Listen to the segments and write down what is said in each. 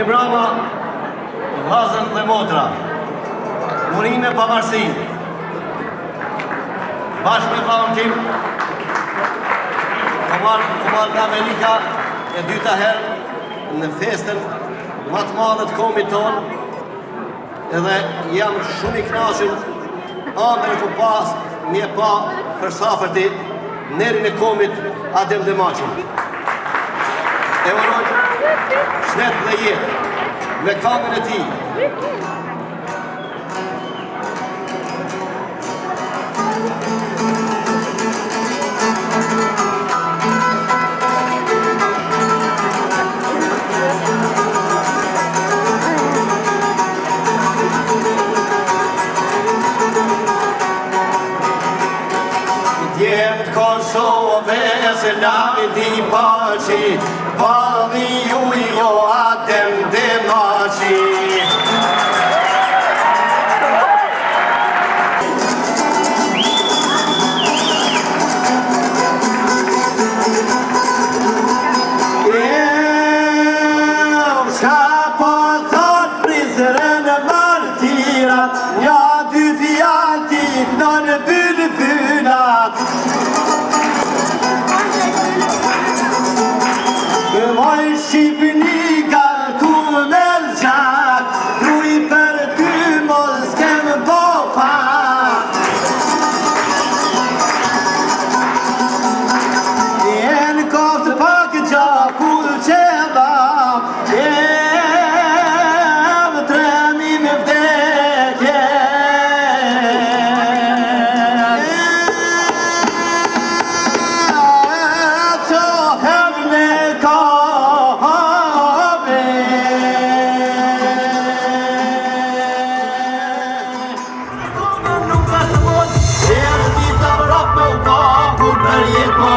Mbrama, vllazën dhe motra, murinë e pavarësinë. Bashkë me vllahun tim, Komar nga Melika e dyta herë në festën më të madhe të komit tonë, edhe jam shumë i kënaqur ëndër ku pas një pa për safërti nerin e komit Adem Demaçin. E uroj shnet dhe jetë me këngën e tij. Djemë të Kosove se lavi di paci, pali ju jo Adem Demaçi. Qa po thot prizren martirat, nja dy fjaltit non bylbylat. Moj Shqipni gartu me lëgjak, ruj për ty mos kem bo pak. Jenë koftë pak gjakull që dham, jem tremi me vdekje.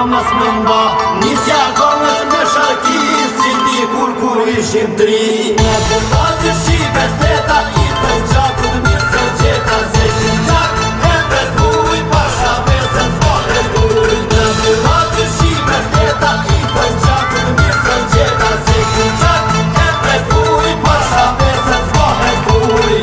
Mas më mba, nisja kongës me sharkis, si ti kur ishim tri. Në të bazë shqipet leta, i të gjakut mirë se qeta, se që gjak e bet kuj, pasha mesën s'pare kuj. Në të bazë shqipet leta, i të gjakut mirë se qeta, se që gjak e bet kuj, pasha mesën s'pare kuj.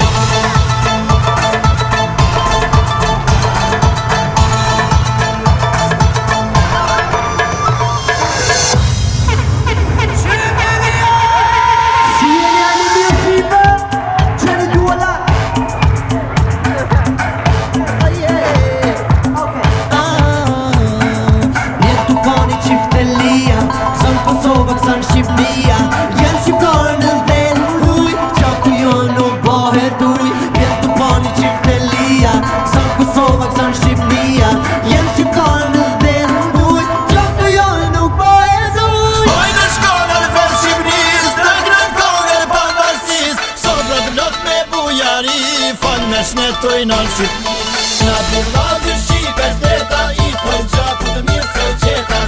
Shqipnia, jem shqiptarë në vden uj, qaku jo nuk bëhet uj, jem të pani qiftelia, san Kosova, san Shqipnia, jem shqiptarë në vden uj, qaku jo nuk bëhet uj. Oj në shkollë në fen Shqipnis, në grën kongër pavarësis, sodrat blot me bujari, fal me shnetoj në Shqipni. Në të vazë Shqipet leta, i të gjaku të mirë se qeta.